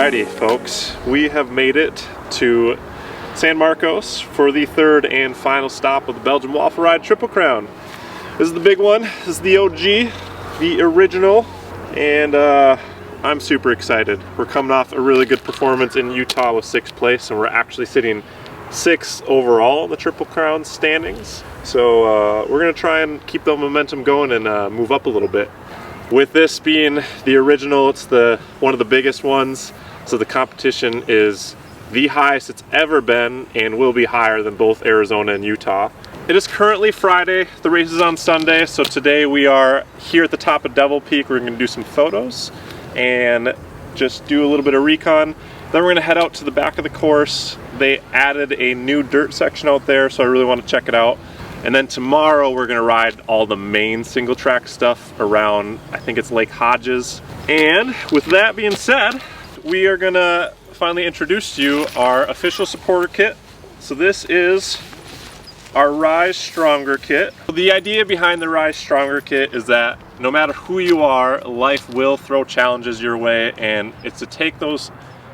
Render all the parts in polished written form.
Alrighty folks, we have made it to San Marcos for the third and final stop of the Belgian Waffle Ride Tripel Crown. This is the big one, this is the OG, the original, and I'm super excited. We're coming off a really good performance in Utah with 6th place, and we're actually sitting 6th overall in the Tripel Crown standings. So we're gonna try and keep the momentum going and move up a little bit. With this being the original, it's one of the biggest ones, so the competition is the highest it's ever been and will be higher than both Arizona and Utah. It is currently Friday, the race is on Sunday, so today we are here at the top of Devil Peak. We're gonna do some photos and just do a little bit of recon. Then we're gonna head out to the back of the course. They added a new dirt section out there, so I really wanna check it out. And then tomorrow we're gonna ride all the main single track stuff around, I think it's Lake Hodges. And with that being said, we are gonna finally introduce to you our official supporter kit. So this is our Rise Stronger kit. The idea behind the Rise Stronger kit is that no matter who you are, life will throw challenges your way, and it's to take those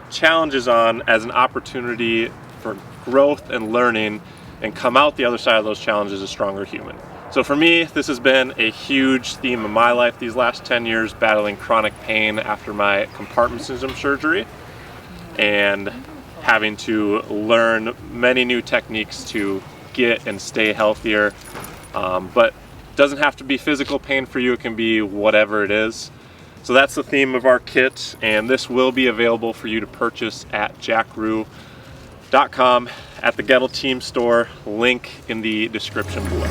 challenges on as an opportunity for growth and learning and come out the other side of those challenges a stronger human. So for me, this has been a huge theme of my life these last 10 years, battling chronic pain after my compartment syndrome surgery and having to learn many new techniques to get and stay healthier. But it doesn't have to be physical pain for you, it can be whatever it is. So that's the theme of our kit, and this will be available for you to purchase at jackroo.com at the Goettl Team store, link in the description below.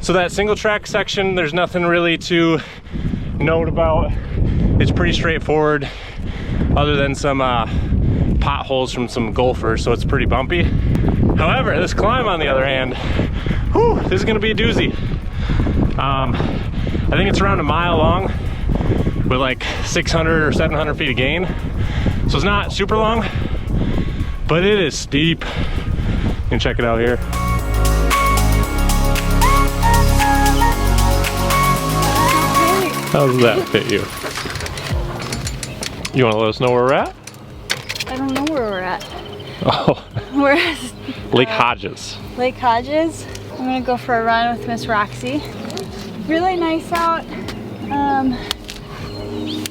So that single track section, there's nothing really to note about. It's pretty straightforward, other than some potholes from some golfers, so it's pretty bumpy. However, this climb on the other hand, whew, this is gonna be a doozy. I think it's around a mile long with like 600 or 700 feet of gain. So it's not super long, but it is steep. You can check it out here. How does that fit you? You want to let us know where we're at? I don't know where we're at. Oh. We're at Lake Hodges. Lake Hodges. I'm gonna go for a run with Miss Roxy. Really nice out. Yeah,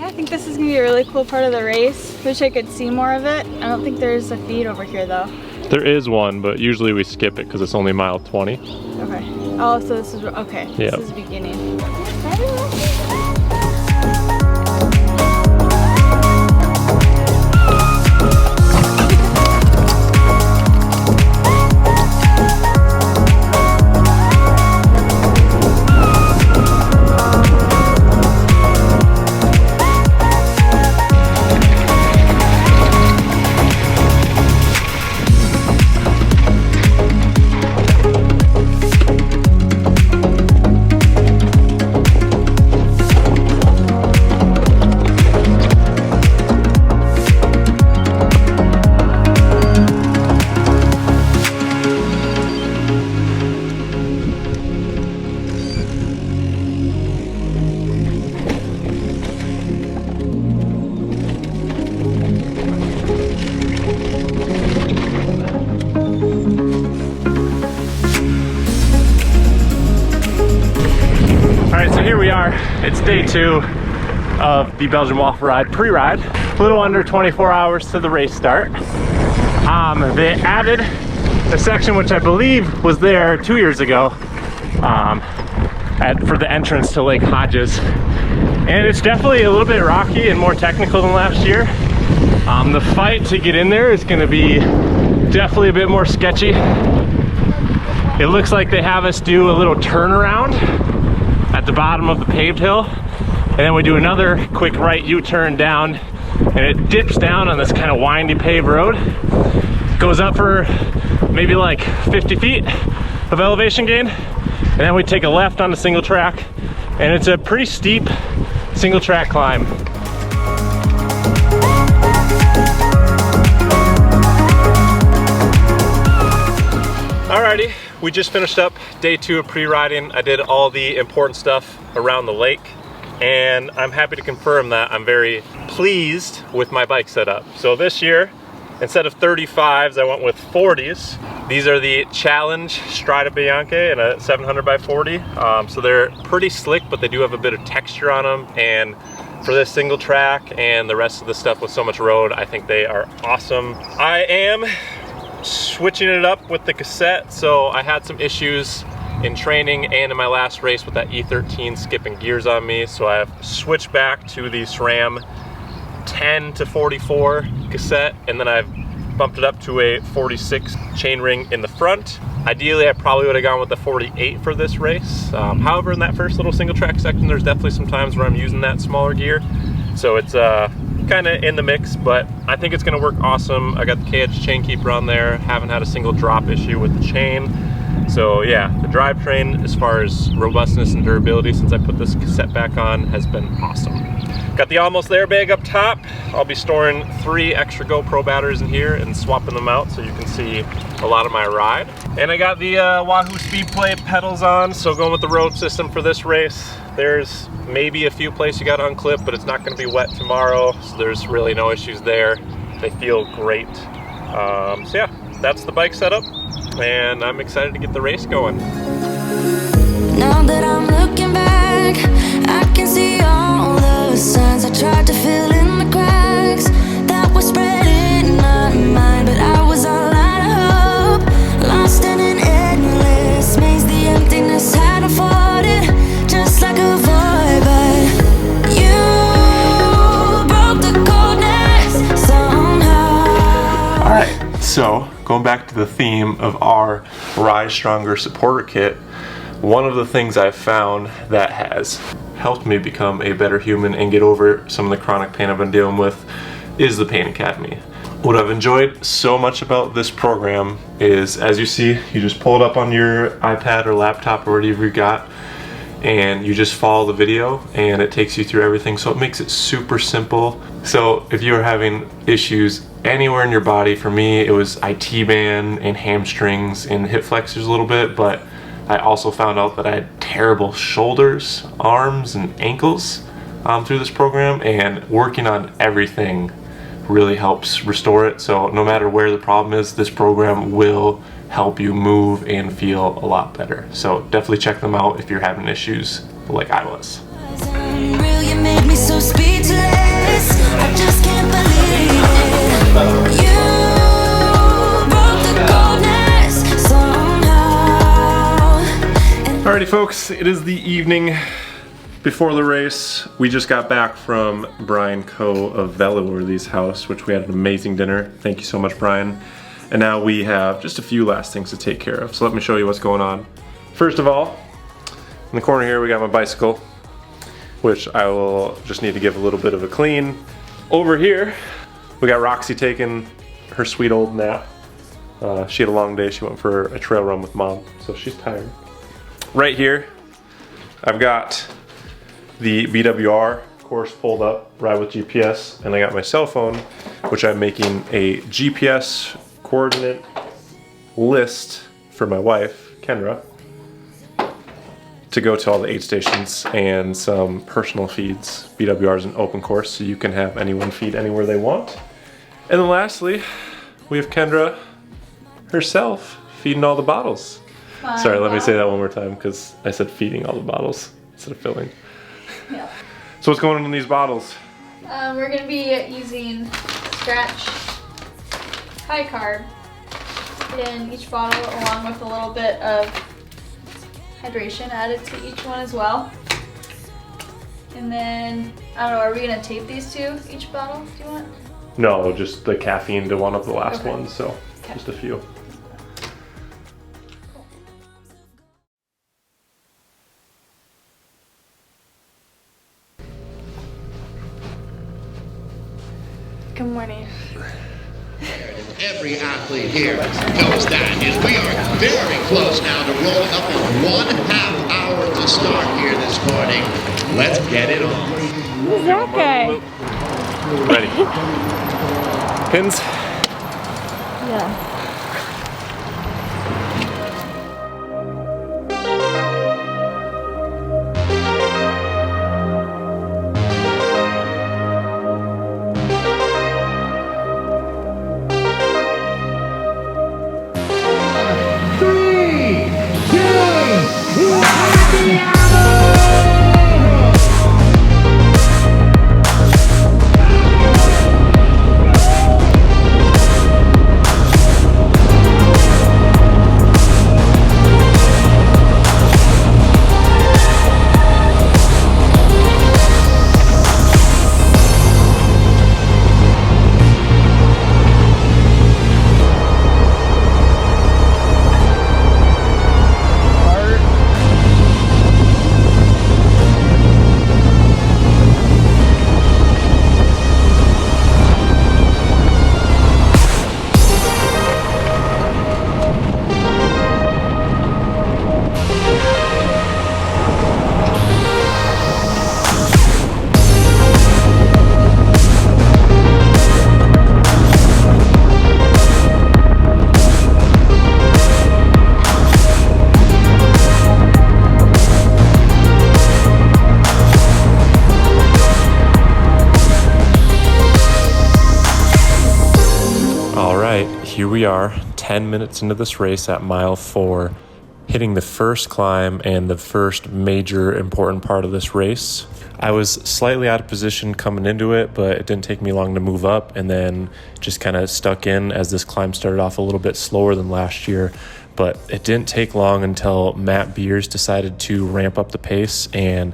I think this is gonna be a really cool part of the race. Wish I could see more of it. I don't think there's a feed over here though. There is one, but usually we skip it because it's only mile 20. Okay. Oh, so this is, okay. Yep. This is the beginning. Here we are, it's day 2 of the Belgian Waffle Ride pre-ride. A little under 24 hours to the race start. They added a section which I believe was there 2 years ago for the entrance to Lake Hodges. And it's definitely a little bit rocky and more technical than last year. The fight to get in there is going to be definitely a bit more sketchy. It looks like they have us do a little turnaround at the bottom of the paved hill, and then we do another quick right U-turn down, and it dips down on this kind of windy paved road. goes up for maybe like 50 feet of elevation gain, and then we take a left on the single track, and it's a pretty steep single track climb. Alrighty, we just finished up day 2 of pre-riding. I did all the important stuff around the lake, and I'm happy to confirm that I'm very pleased with my bike setup. So this year, instead of 35s, I went with 40s. These are the Challenge Strada Bianche in a 700 by 40. So they're pretty slick, but they do have a bit of texture on them. And for this single track and the rest of the stuff with so much road, I think they are awesome. I am switching it up with the cassette. So I had some issues in training and in my last race with that E13 skipping gears on me. So I've switched back to the SRAM 10 to 44 cassette, and then I've bumped it up to a 46 chainring in the front. Ideally, I probably would have gone with the 48 for this race. However, in that first little single track section, there's definitely some times where I'm using that smaller gear. So it's kind of in the mix, but I think it's gonna work awesome. I got the KH chain keeper on there, haven't had a single drop issue with the chain. So yeah, the drivetrain, as far as robustness and durability since I put this cassette back on, has been awesome. Got the Almost There bag up top. I'll be storing 3 extra GoPro batteries in here and swapping them out so you can see a lot of my ride. And I got the Wahoo Speedplay pedals on, so going with the road system for this race. There's maybe a few places you got to unclip, but it's not going to be wet tomorrow, so there's really no issues there. They feel great. So yeah, that's the bike setup, and I'm excited to get the race going. Now that I'm looking back, I can see all the signs I tried to fill in the cracks that were spreading in my mind, but I was all out of hope, lost in an endless maze. The emptiness had afforded just like a void, but you broke the coldness somehow. All right, so going back to the theme of our Rise Stronger supporter kit, one of the things I've found that has helped me become a better human and get over some of the chronic pain I've been dealing with is the Pain Academy. What I've enjoyed so much about this program is, as you see, you just pull it up on your iPad or laptop or whatever you got, and you just follow the video and it takes you through everything. So it makes it super simple. So if you're having issues anywhere in your body, for me it was IT band and hamstrings and hip flexors a little bit, but I also found out that I had terrible shoulders, arms, and ankles through this program, and working on everything really helps restore it. So no matter where the problem is, this program will help you move and feel a lot better. So definitely check them out if you're having issues like I was. Unreal, you made me so speechless. I just can't believe it. You broke the coldness somehow. Alrighty folks, it is the evening before the race. We just got back from Brian Coe of Veloworthy's house, which we had an amazing dinner. Thank you so much, Brian. And now we have just a few last things to take care of. So let me show you what's going on. First of all, in the corner here we got my bicycle, which I will just need to give a little bit of a clean. Over here, we got Roxy taking her sweet old nap. She had a long day. She went for a trail run with Mom, so she's tired. Right here, I've got the BWR course pulled up, Ride with GPS, and I got my cell phone, which I'm making a GPS coordinate list for my wife, Kendra, to go to all the aid stations and some personal feeds. BWR is an open course, so you can have anyone feed anywhere they want. And then lastly, we have Kendra herself feeding all the bottles. Sorry, let me say that one more time, because I said feeding all the bottles instead of filling. Yeah. So what's going on in these bottles? We're going to be using Scratch high carb in each bottle, along with a little bit of hydration added to each one as well. And then, I don't know, are we going to tape these to each bottle? Do you want? No, just the caffeine to one of the last Okay. ones, so Okay. just a few. Good morning. Every athlete here knows that. Is we are very close now to rolling up on 1/2 hour to start here this morning. Let's get it on. Who's that guy? Ready. Pins. Yeah. Here we are, 10 minutes into this race at mile 4, hitting the first climb and the first major important part of this race. I was slightly out of position coming into it, but it didn't take me long to move up, and then just kind of stuck in as this climb started off a little bit slower than last year. But it didn't take long until Matt Beers decided to ramp up the pace, and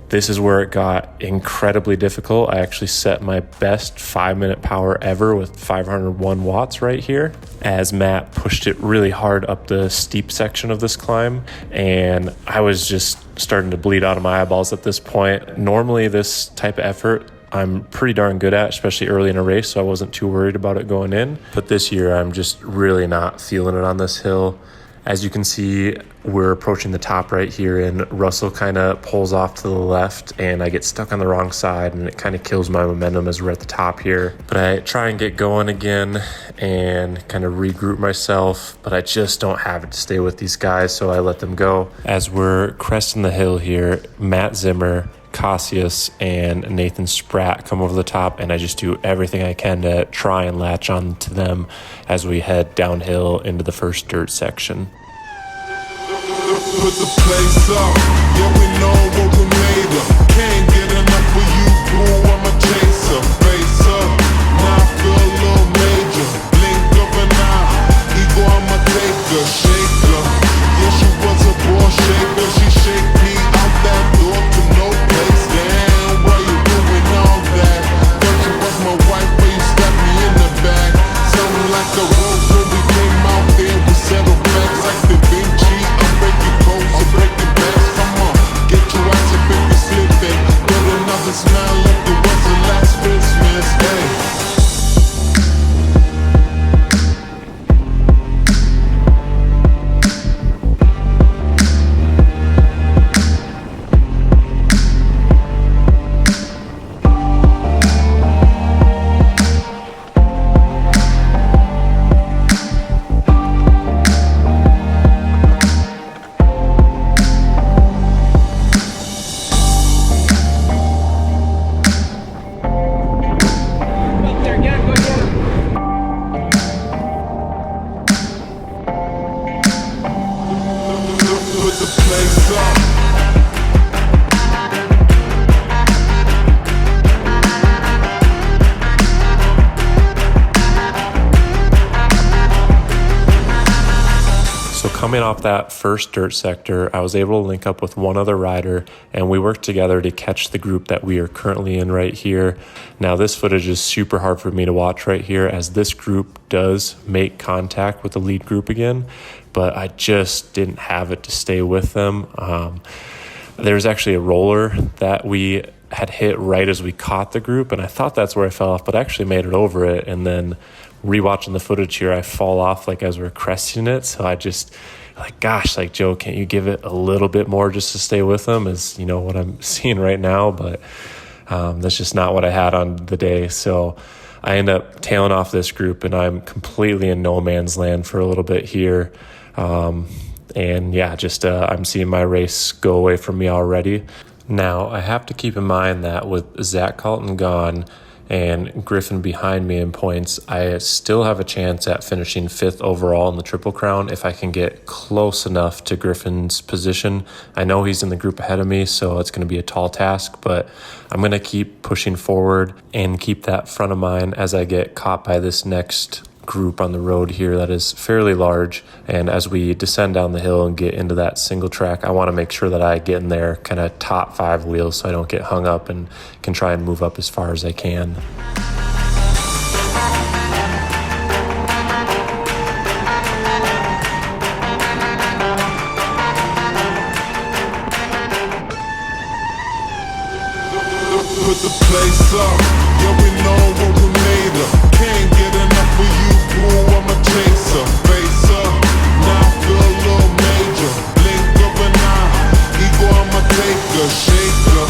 this is where it got incredibly difficult. I actually set my best 5-minute power ever with 501 watts right here as Matt pushed it really hard up the steep section of this climb, and I was just starting to bleed out of my eyeballs at this point. Normally this type of effort I'm pretty darn good at, especially early in a race, so I wasn't too worried about it going in. But this year I'm just really not feeling it on this hill. As you can see, we're approaching the top right here, and Russell kind of pulls off to the left, and I get stuck on the wrong side, and it kind of kills my momentum as we're at the top here. But I try and get going again and kind of regroup myself, but I just don't have it to stay with these guys, so I let them go. As we're cresting the hill here, Matt Zimmer, Cassius, and Nathan Spratt come over the top, and I just do everything I can to try and latch on to them as we head downhill into the first dirt section. Put the place up, yeah, we know what we made of. Can't get enough of you, boo, I'm a chaser. Face up, now I feel a little major. Blink of an eye, ego, I'm a taker, shaker. Yeah, she was a ball shaker, she shake me out that door to no place. Damn, why you doing all that? Thought you was my wife, but you stabbed me in the back. Something like a rose when we came out there, we settled facts like Da Vinci. I'm breaking codes, I'm breaking backs. Come on, get your ass up if you slipping. Get another smile like it was the last Christmas. Hey. Coming off that first dirt sector, I was able to link up with one other rider, and we worked together to catch the group that we are currently in right here. Now this footage is super hard for me to watch right here, as this group does make contact with the lead group again, but I just didn't have it to stay with them. There's actually a roller that we had hit right as we caught the group, and I thought that's where I fell off, but I actually made it over it. And then rewatching the footage here, I fall off like as we're cresting it. So I just like, gosh, like, Joe, can't you give it a little bit more just to stay with them, is, you know, what I'm seeing right now. But that's just not what I had on the day. So I end up tailing off this group, and I'm completely in no man's land for a little bit here. And yeah, just I'm seeing my race go away from me already. Now, I have to keep in mind that with Zach Colton gone and Griffin behind me in points, I still have a chance at finishing 5th overall in the Triple Crown if I can get close enough to Griffin's position. I know he's in the group ahead of me, so it's going to be a tall task, but I'm going to keep pushing forward and keep that front of mind as I get caught by this next group on the road here that is fairly large. And as we descend down the hill and get into that single track, I want to make sure that I get in there kind of top 5 wheels so I don't get hung up and can try and move up as far as I can. Put the place up, yeah, we know what we made of. Can't get enough of you, boo, I'm a chaser. Face up, now I feel a little major. Blink of an eye, ego, I'm a taker, shaker.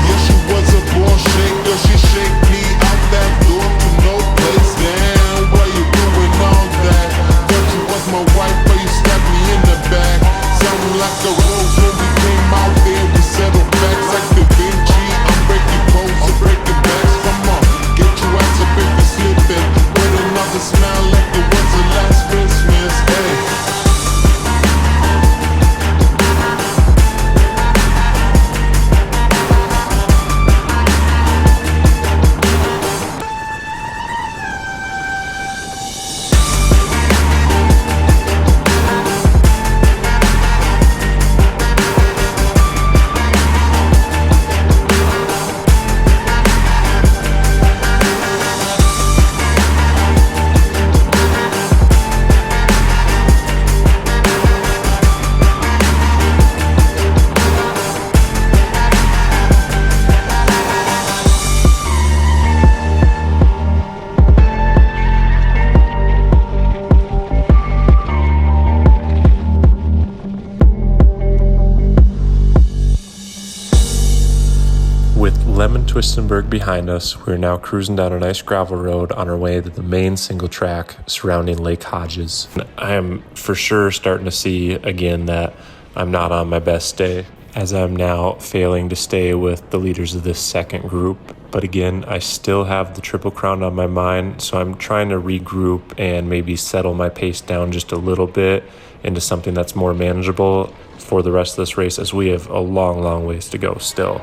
Yeah, she was a born shaker, she shake me out that door to no place. Damn, why you doing all that? Thought you was my wife, but you stabbed me in the back. Sounding like a rose when we came out there, we settled facts like Da Vinci. I'm breaking bones, I'm breaking backs. Come on, get your ass up if you're slipping. With another smile like it was the last Christmas. Hey. Lemontwistenberg behind us, we're now cruising down a nice gravel road on our way to the main single track surrounding Lake Hodges. I am for sure starting to see again that I'm not on my best day, as I'm now failing to stay with the leaders of this second group. But again, I still have the Triple Crown on my mind, so I'm trying to regroup and maybe settle my pace down just a little bit into something that's more manageable for the rest of this race, as we have a long, long ways to go still.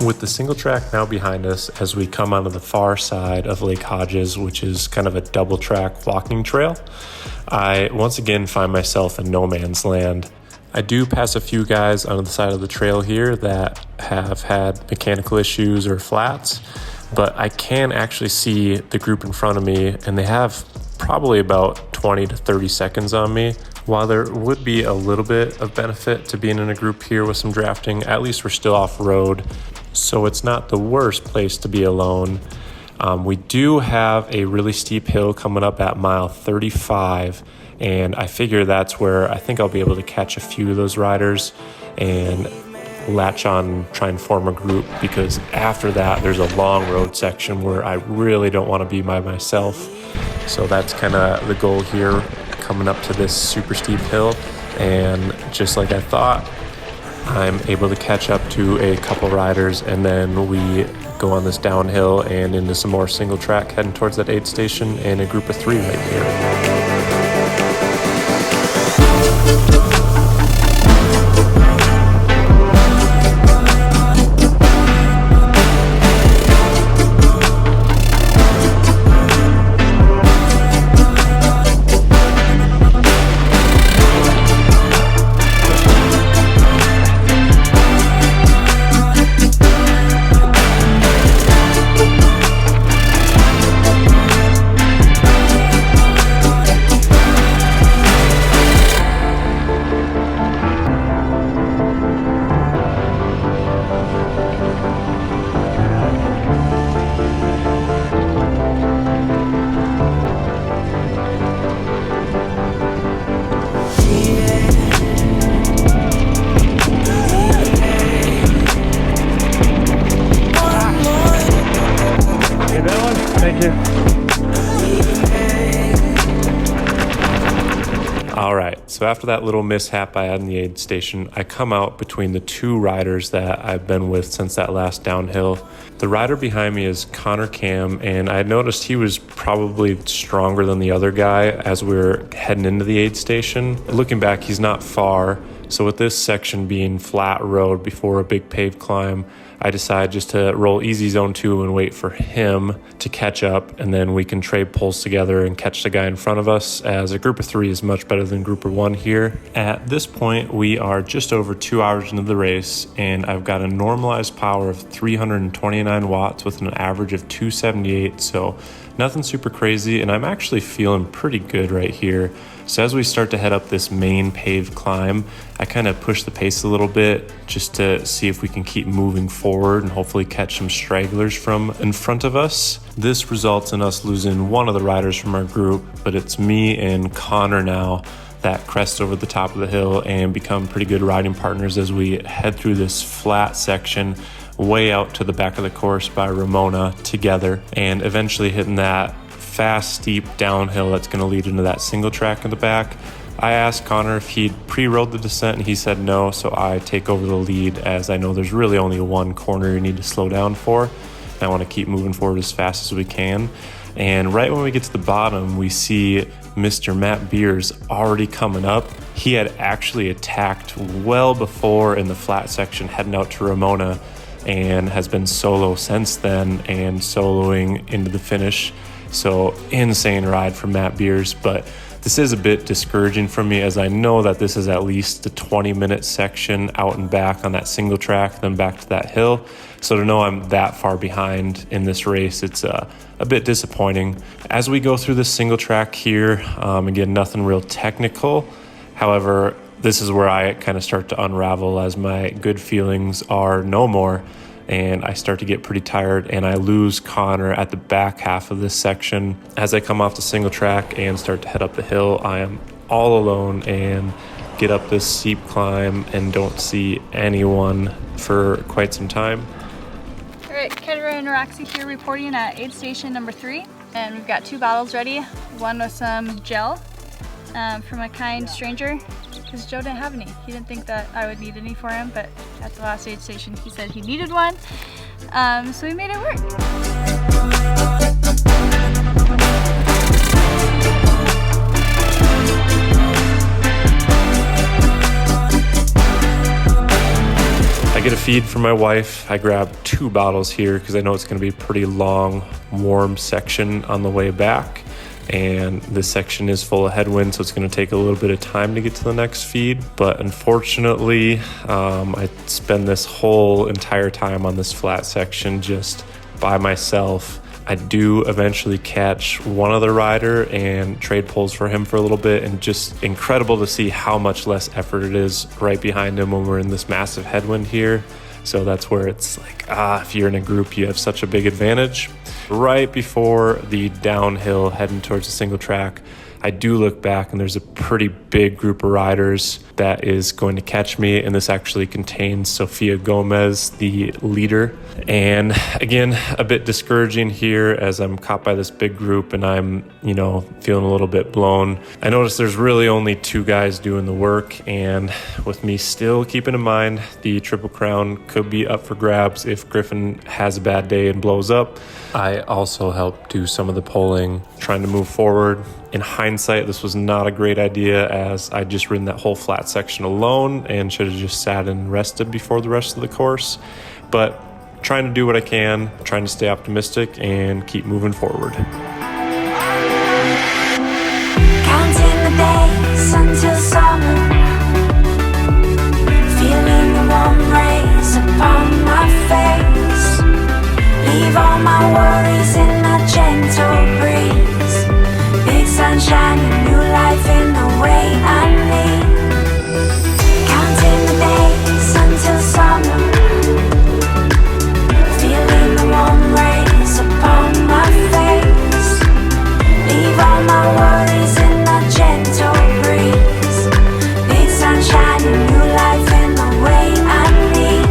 With the single track now behind us, as we come onto the far side of Lake Hodges, which is kind of a double track walking trail, I once again find myself in no man's land. I do pass a few guys on the side of the trail here that have had mechanical issues or flats, but I can actually see the group in front of me, and they have probably about 20 to 30 seconds on me. While there would be a little bit of benefit to being in a group here with some drafting, at least we're still off road, so it's not the worst place to be alone. We do have a really steep hill coming up at mile 35, and I figure that's where I think I'll be able to catch a few of those riders and latch on, try and form a group, because after that there's a long road section where I really don't want to be by myself. So that's kind of the goal here, coming up to this super steep hill, and just like I thought, I'm able to catch up to a couple riders, and then we go on this downhill and into some more single track heading towards that aid station in a group of 3 right here. So after that little mishap I had in the aid station, I come out between the 2 riders that I've been with since that last downhill. The rider behind me is Connor Cam, and I noticed he was probably stronger than the other guy as we were heading into the aid station. Looking back, he's not far. So with this section being flat road before a big paved climb, I decided just to roll easy zone 2 and wait for him to catch up, and then we can trade pulls together and catch the guy in front of us, as a group of 3 is much better than group of 1 here. At this point, we are just over 2 hours into the race, and I've got a normalized power of 329 watts with an average of 278, so nothing super crazy, and I'm actually feeling pretty good right here. So as we start to head up this main paved climb, I kind of push the pace a little bit just to see if we can keep moving forward and hopefully catch some stragglers from in front of us. This results in us losing one of the riders from our group, but it's me and Connor now that crest over the top of the hill and become pretty good riding partners as we head through this flat section way out to the back of the course by Ramona together, and eventually hitting that fast, steep downhill that's going to lead into that single track in the back. I asked Connor if he'd pre-rolled the descent, and he said no, so I take over the lead, as I know there's really only one corner you need to slow down for, and I want to keep moving forward as fast as we can. And right when we get to the bottom, we see Mr. Matt Beers already coming up. He had actually attacked well before in the flat section heading out to Ramona, and has been solo since then and soloing into the finish. So insane ride from Matt Beers, but this is a bit discouraging for me, as I know that this is at least a 20-minute section out and back on that single track, then back to that hill. So to know I'm that far behind in this race, it's a bit disappointing. As we go through this single track here, again, nothing real technical. However, this is where I kind of start to unravel, as my good feelings are no more, and I start to get pretty tired, and I lose Connor at the back half of this section. As I come off the single track and start to head up the hill, I am all alone and get up this steep climb and don't see anyone for quite some time. All right, Kendra and Roxy here reporting at aid station number 3, and we've got 2 bottles ready. One with some gel from a kind stranger, because Joe didn't have any. He didn't think that I would need any for him, but at the last aid station he said he needed one, so we made it work. I get a feed from my wife. I grab 2 bottles here because I know it's going to be a pretty long, warm section on the way back. And this section is full of headwind, so it's going to take a little bit of time to get to the next feed. But unfortunately, I spend this whole entire time on this flat section just by myself, I do eventually catch one other rider and trade poles for him for a little bit, and just incredible to see how much less effort it is right behind him when we're in this massive headwind here. So that's where it's like, if you're in a group, you have such a big advantage. Right before the downhill heading towards the single track, I do look back and there's a pretty big group of riders that is going to catch me, and this actually contains Sofia Gomez, the leader. And again, a bit discouraging here as I'm caught by this big group and I'm, feeling a little bit blown. I noticed there's really only 2 guys doing the work, and with me still keeping in mind the Triple Crown could be up for grabs if Griffin has a bad day and blows up, I also helped do some of the polling, trying to move forward. In hindsight, this was not a great idea, as I just ridden that whole flat section alone and should have just sat and rested before the rest of the course. But trying to do what I can, trying to stay optimistic and keep moving forward. Counting the days until summer, feeling the warm rays upon my face. Leave all my worries in a gentle breeze. Big sunshine and new life in the way I need. Counting the days until summer, feeling the warm rays upon my face. Leave all my worries in a gentle breeze. Big sunshine and new life in the way I need.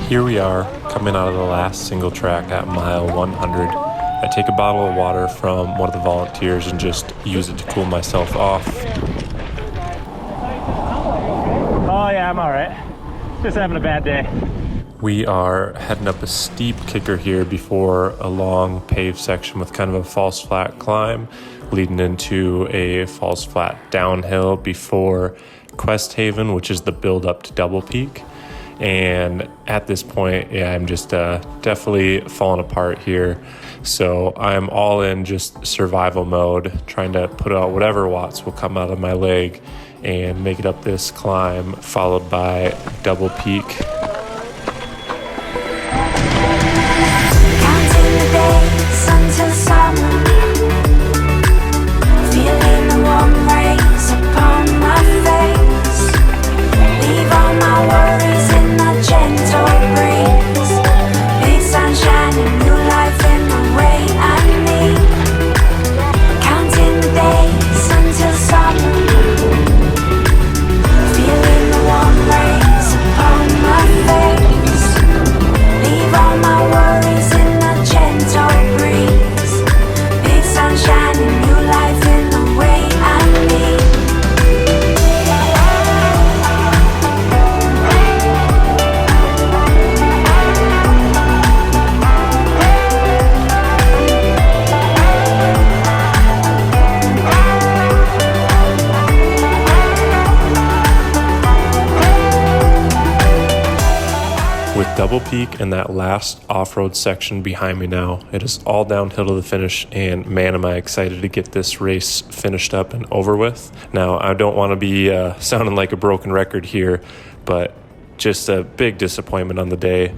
Here we are, coming out of the last single track at mile 100. I take a bottle of water from one of the volunteers and just use it to cool myself off. Oh yeah, I'm all right. Just having a bad day. We are heading up a steep kicker here before a long paved section with kind of a false flat climb, leading into a false flat downhill before Quest Haven, which is the build up to Double Peak. And at this point, I'm just definitely falling apart here. So I'm all in just survival mode, trying to put out whatever watts will come out of my leg and make it up this climb, followed by Double Peak. Counting the days until summer, feeling the warm rays upon my face. Leave all my worries in a gentle breeze. Big sunshine and new life in the way I need. Counting the days until summer, feeling the warm rays upon my face. Leave all my worries in a gentle breeze. Big sunshine and new life in the way I need. With Double Peak and that last off-road section behind me now, it is all downhill to the finish, and man, am I excited to get this race finished up and over with. Now, I don't want to be sounding like a broken record here, but just a big disappointment on the day.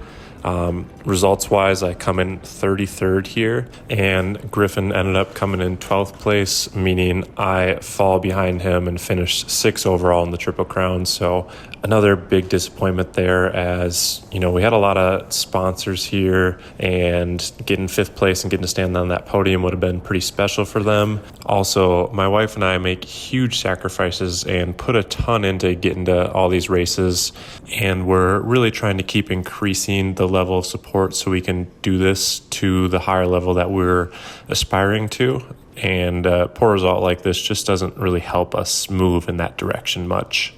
Results-wise, I come in 33rd here, and Griffin ended up coming in 12th place, meaning I fall behind him and finish 6th overall in the Triple Crown. So another big disappointment there, as we had a lot of sponsors here, and getting 5th place and getting to stand on that podium would have been pretty special for them. Also, my wife and I make huge sacrifices and put a ton into getting to all these races, and we're really trying to keep increasing the level of support so we can do this to the higher level that we're aspiring to. and poor result like this just doesn't really help us move in that direction much.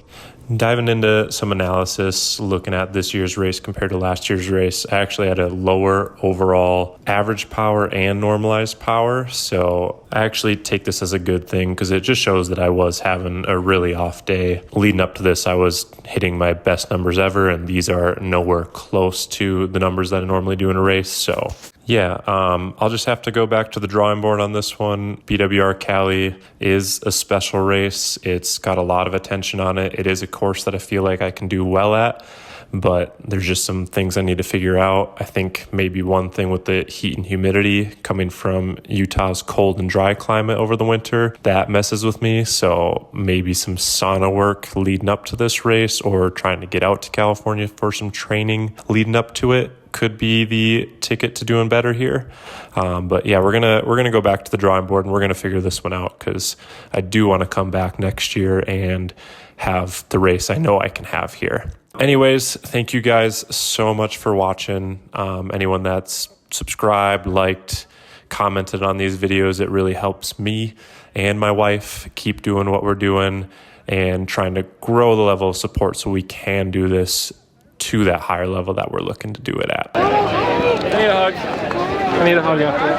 Diving into some analysis, looking at this year's race compared to last year's race, I actually had a lower overall average power and normalized power. So I actually take this as a good thing because it just shows that I was having a really off day. Leading up to this, I was hitting my best numbers ever, and these are nowhere close to the numbers that I normally do in a race. So yeah, I'll just have to go back to the drawing board on this one. BWR Cali is a special race. It's got a lot of attention on it. It is a course that I feel like I can do well at, but there's just some things I need to figure out. I think maybe one thing with the heat and humidity coming from Utah's cold and dry climate over the winter, that messes with me. So maybe some sauna work leading up to this race, or trying to get out to California for some training leading up to it could be the ticket to doing better here. But yeah, we're gonna go back to the drawing board, and we're gonna figure this one out, because I do want to come back next year and have the race I know I can have here. Anyways, thank you guys so much for watching. Anyone that's subscribed, liked, commented on these videos, it really helps me and my wife keep doing what we're doing and trying to grow the level of support so we can do this to that higher level that we're looking to do it at. I need a hug. I need a hug after.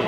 Oh.